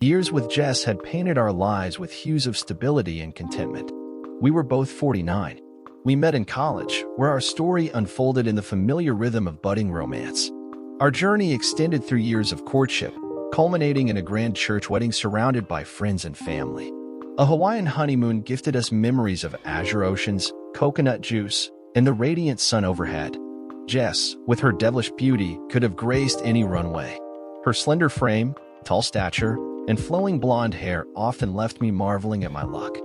Years with Jess had painted our lives with hues of stability and contentment. We were both 49. We met in college, where our story unfolded in the familiar rhythm of budding romance. Our journey extended through years of courtship, culminating in a grand church wedding surrounded by friends and family. A Hawaiian honeymoon gifted us memories of azure oceans, coconut juice, and the radiant sun overhead. Jess, with her devilish beauty, could have graced any runway. Her slender frame, tall stature, and flowing blonde hair often left me marveling at my luck.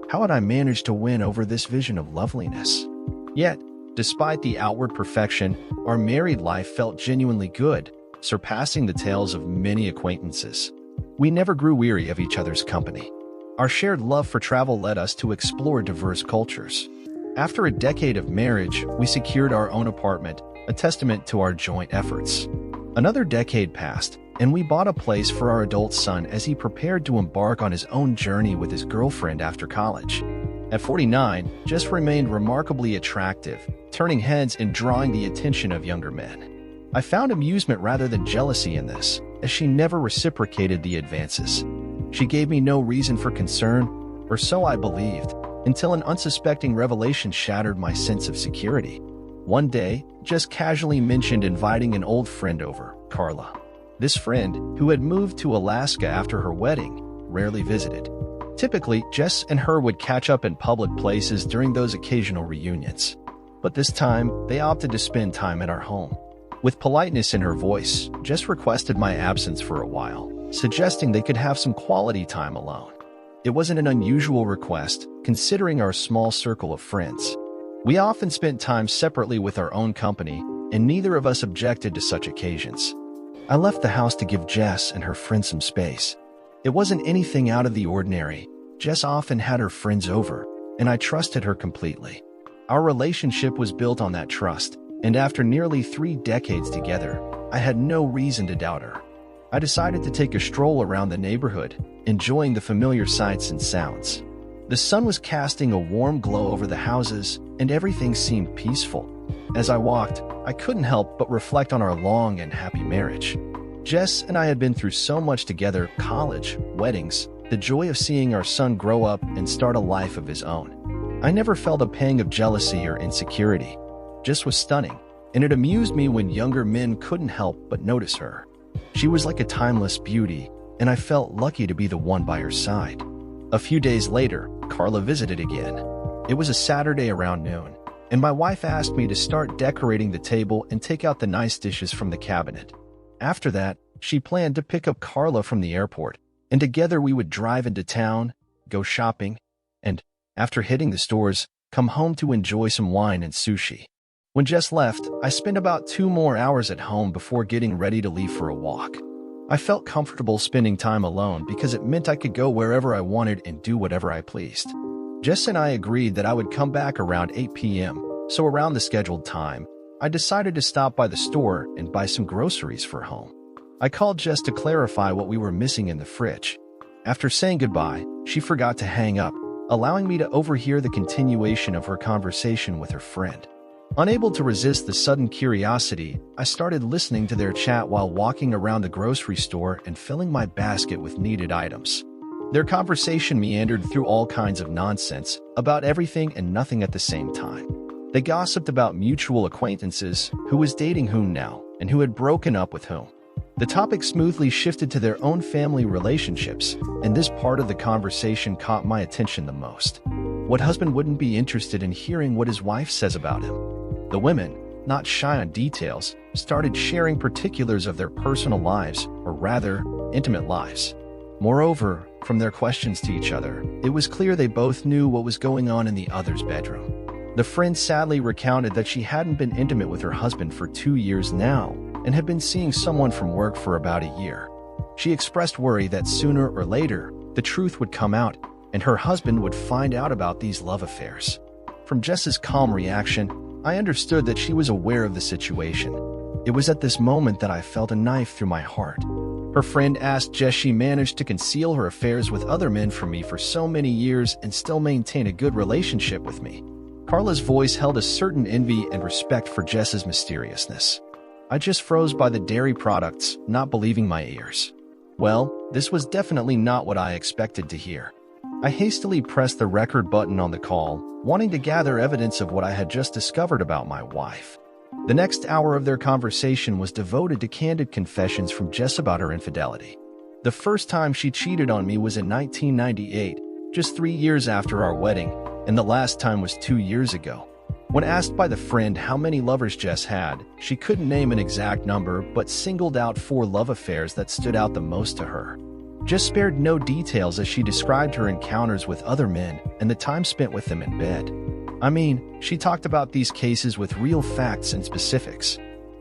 How had I managed to win over this vision of loveliness? Yet, despite the outward perfection, our married life felt genuinely good, surpassing the tales of many acquaintances. We never grew weary of each other's company. Our shared love for travel led us to explore diverse cultures. After a decade of marriage, we secured our own apartment, a testament to our joint efforts. Another decade passed, and we bought a place for our adult son as he prepared to embark on his own journey with his girlfriend after college. At 49, Jess remained remarkably attractive, turning heads and drawing the attention of younger men. I found amusement rather than jealousy in this, as she never reciprocated the advances. She gave me no reason for concern, or so I believed, until an unsuspecting revelation shattered my sense of security. One day, Jess casually mentioned inviting an old friend over, Carla. This friend, who had moved to Alaska after her wedding, rarely visited. Typically, Jess and her would catch up in public places during those occasional reunions. But this time, they opted to spend time at our home. With politeness in her voice, Jess requested my absence for a while, suggesting they could have some quality time alone. It wasn't an unusual request, considering our small circle of friends. We often spent time separately with our own company, and neither of us objected to such occasions. I left the house to give Jess and her friends some space. It wasn't anything out of the ordinary. Jess often had her friends over, and I trusted her completely. Our relationship was built on that trust, and after nearly 3 decades together, I had no reason to doubt her. I decided to take a stroll around the neighborhood, enjoying the familiar sights and sounds. The sun was casting a warm glow over the houses, and everything seemed peaceful. As I walked, I couldn't help but reflect on our long and happy marriage. Jess and I had been through so much together: college, weddings, the joy of seeing our son grow up and start a life of his own. I never felt a pang of jealousy or insecurity. Jess was stunning, and it amused me when younger men couldn't help but notice her. She was like a timeless beauty, and I felt lucky to be the one by her side. A few days later, Carla visited again. It was a Saturday around noon, and my wife asked me to start decorating the table and take out the nice dishes from the cabinet. After that, she planned to pick up Carla from the airport, and together we would drive into town, go shopping, and, after hitting the stores, come home to enjoy some wine and sushi. When Jess left, I spent about 2 more hours at home before getting ready to leave for a walk. I felt comfortable spending time alone because it meant I could go wherever I wanted and do whatever I pleased. Jess and I agreed that I would come back around 8 p.m., so around the scheduled time, I decided to stop by the store and buy some groceries for home. I called Jess to clarify what we were missing in the fridge. After saying goodbye, she forgot to hang up, allowing me to overhear the continuation of her conversation with her friend. Unable to resist the sudden curiosity, I started listening to their chat while walking around the grocery store and filling my basket with needed items. Their conversation meandered through all kinds of nonsense, about everything and nothing at the same time. They gossiped about mutual acquaintances, who was dating whom now, and who had broken up with whom. The topic smoothly shifted to their own family relationships, and this part of the conversation caught my attention the most. What husband wouldn't be interested in hearing what his wife says about him? The women, not shy on details, started sharing particulars of their personal lives, or rather, intimate lives. Moreover, from their questions to each other, it was clear they both knew what was going on in the other's bedroom. The friend sadly recounted that she hadn't been intimate with her husband for 2 years now, and had been seeing someone from work for about a year. She expressed worry that sooner or later, the truth would come out, and her husband would find out about these love affairs. From Jess's calm reaction, I understood that she was aware of the situation. It was at this moment that I felt a knife through my heart. Her friend asked Jess she managed to conceal her affairs with other men from me for so many years and still maintain a good relationship with me. Carla's voice held a certain envy and respect for Jess's mysteriousness. I just froze by the dairy products, not believing my ears. Well, this was definitely not what I expected to hear. I hastily pressed the record button on the call, wanting to gather evidence of what I had just discovered about my wife. The next hour of their conversation was devoted to candid confessions from Jess about her infidelity. The first time she cheated on me was in 1998, just 3 years after our wedding, and the last time was 2 years ago. When asked by the friend how many lovers Jess had, she couldn't name an exact number but singled out 4 love affairs that stood out the most to her. Jess spared no details as she described her encounters with other men and the time spent with them in bed. I mean, she talked about these cases with real facts and specifics.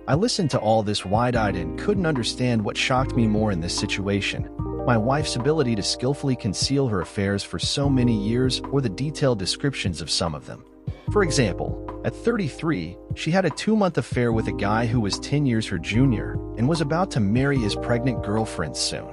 I listened to all this wide-eyed and couldn't understand what shocked me more in this situation: my wife's ability to skillfully conceal her affairs for so many years or the detailed descriptions of some of them. For example, at 33, she had a 2-month affair with a guy who was 10 years her junior and was about to marry his pregnant girlfriend soon.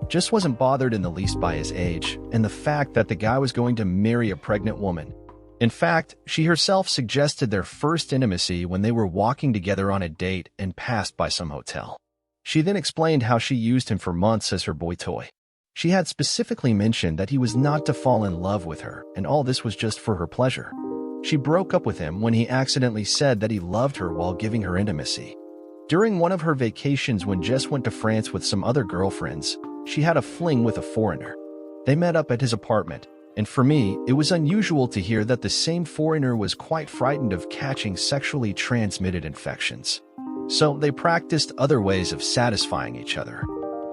Just wasn't bothered in the least by his age and the fact that the guy was going to marry a pregnant woman. In fact, she herself suggested their first intimacy when they were walking together on a date and passed by some hotel. She then explained how she used him for months as her boy toy. She had specifically mentioned that he was not to fall in love with her, and all this was just for her pleasure. She broke up with him when he accidentally said that he loved her while giving her intimacy. During one of her vacations when Jess went to France with some other girlfriends, she had a fling with a foreigner. They met up at his apartment, and for me, it was unusual to hear that the same foreigner was quite frightened of catching sexually transmitted infections. So they practiced other ways of satisfying each other.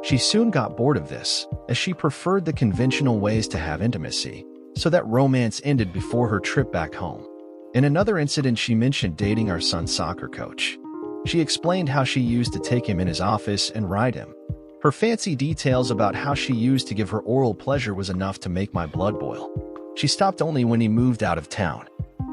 She soon got bored of this, as she preferred the conventional ways to have intimacy, so that romance ended before her trip back home. In another incident, she mentioned dating our son's soccer coach. She explained how she used to take him in his office and ride him. Her fancy details about how she used to give her oral pleasure was enough to make my blood boil. She stopped only when he moved out of town.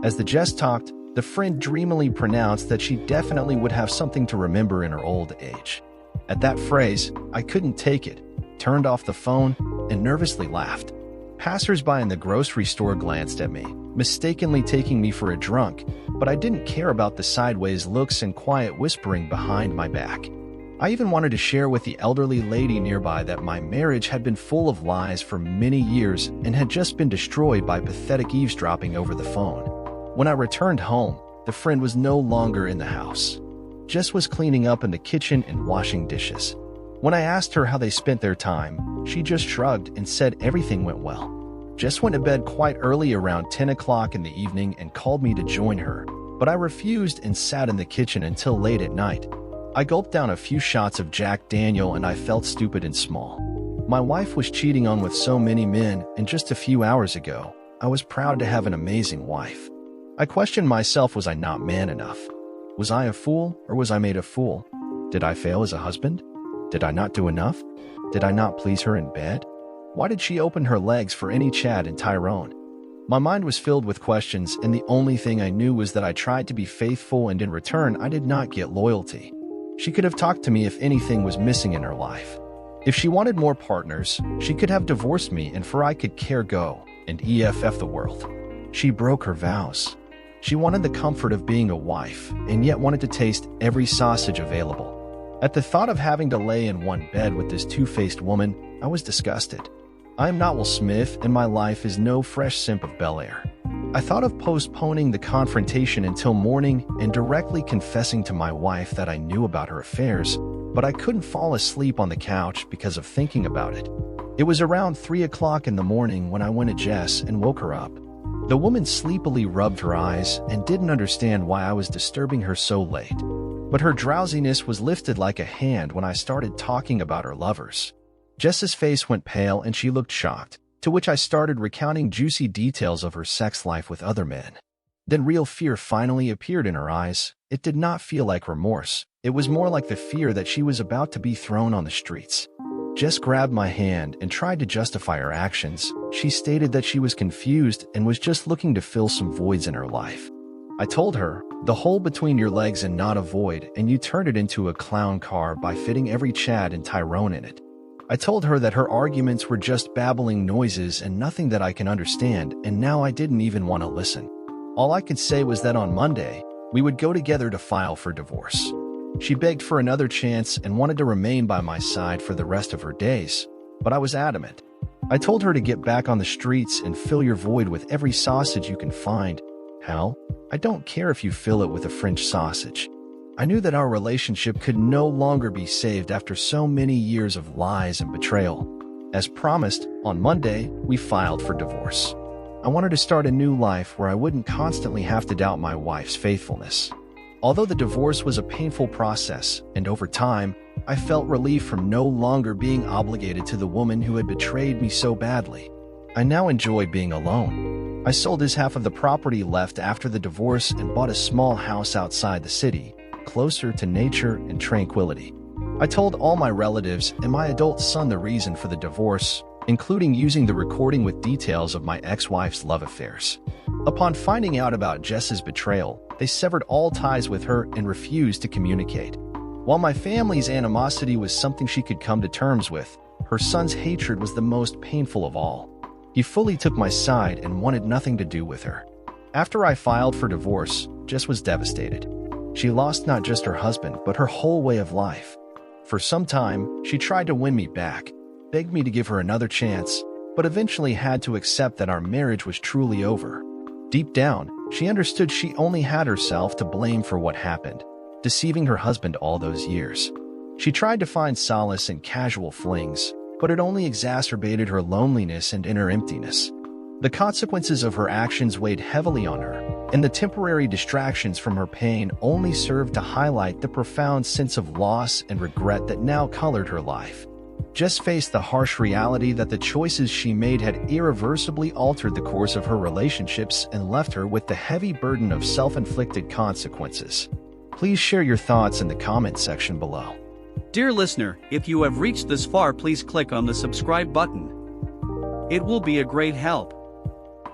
As the Jess talked, the friend dreamily pronounced that she definitely would have something to remember in her old age. At that phrase, I couldn't take it, turned off the phone, and nervously laughed. Passers-by in the grocery store glanced at me, mistakenly taking me for a drunk, but I didn't care about the sideways looks and quiet whispering behind my back. I even wanted to share with the elderly lady nearby that my marriage had been full of lies for many years and had just been destroyed by pathetic eavesdropping over the phone. When I returned home, the friend was no longer in the house. Jess was cleaning up in the kitchen and washing dishes. When I asked her how they spent their time, she just shrugged and said everything went well. Jess went to bed quite early, around 10 o'clock in the evening, and called me to join her, but I refused and sat in the kitchen until late at night. I gulped down a few shots of Jack Daniel and I felt stupid and small. My wife was cheating on with so many men, and just a few hours ago, I was proud to have an amazing wife. I questioned myself, was I not man enough? Was I a fool, or was I made a fool? Did I fail as a husband? Did I not do enough? Did I not please her in bed? Why did she open her legs for any Chad and Tyrone? My mind was filled with questions, and the only thing I knew was that I tried to be faithful, and in return, I did not get loyalty. She could have talked to me if anything was missing in her life. If she wanted more partners, she could have divorced me, and for I could care go and EFF the world. She broke her vows. She wanted the comfort of being a wife, and yet wanted to taste every sausage available. At the thought of having to lay in one bed with this two-faced woman, I was disgusted. I am not Will Smith, and my life is no fresh simp of Bel-Air. I thought of postponing the confrontation until morning and directly confessing to my wife that I knew about her affairs, but I couldn't fall asleep on the couch because of thinking about it. It was around 3 o'clock in the morning when I went to Jess and woke her up. The woman sleepily rubbed her eyes and didn't understand why I was disturbing her so late. But her drowsiness was lifted like a hand when I started talking about her lovers. Jess's face went pale and she looked shocked, to which I started recounting juicy details of her sex life with other men. Then real fear finally appeared in her eyes. It did not feel like remorse. It was more like the fear that she was about to be thrown on the streets. Jess grabbed my hand and tried to justify her actions. She stated that she was confused and was just looking to fill some voids in her life. I told her, the hole between your legs and not a void, and you turned it into a clown car by fitting every Chad and Tyrone in it. I told her that her arguments were just babbling noises and nothing that I can understand, and now I didn't even want to listen. All I could say was that on Monday, we would go together to file for divorce. She begged for another chance and wanted to remain by my side for the rest of her days, but I was adamant. I told her to get back on the streets and fill your void with every sausage you can find. Hell, I don't care if you fill it with a French sausage. I knew that our relationship could no longer be saved after so many years of lies and betrayal. As promised, on Monday, we filed for divorce. I wanted to start a new life where I wouldn't constantly have to doubt my wife's faithfulness. Although the divorce was a painful process, and over time, I felt relief from no longer being obligated to the woman who had betrayed me so badly. I now enjoy being alone. I sold his half of the property left after the divorce and bought a small house outside the city, closer to nature and tranquility. I told all my relatives and my adult son the reason for the divorce, including using the recording with details of my ex-wife's love affairs. Upon finding out about Jess's betrayal, they severed all ties with her and refused to communicate. While my family's animosity was something she could come to terms with, her son's hatred was the most painful of all. He fully took my side and wanted nothing to do with her. After I filed for divorce, Jess was devastated. She lost not just her husband, but her whole way of life. For some time, she tried to win me back, begged me to give her another chance, but eventually had to accept that our marriage was truly over. Deep down, she understood she only had herself to blame for what happened, deceiving her husband all those years. She tried to find solace in casual flings, but it only exacerbated her loneliness and inner emptiness. The consequences of her actions weighed heavily on her, and the temporary distractions from her pain only served to highlight the profound sense of loss and regret that now colored her life. Jess faced the harsh reality that the choices she made had irreversibly altered the course of her relationships and left her with the heavy burden of self-inflicted consequences. Please share your thoughts in the comment section below. Dear listener, if you have reached this far, please click on the subscribe button. It will be a great help.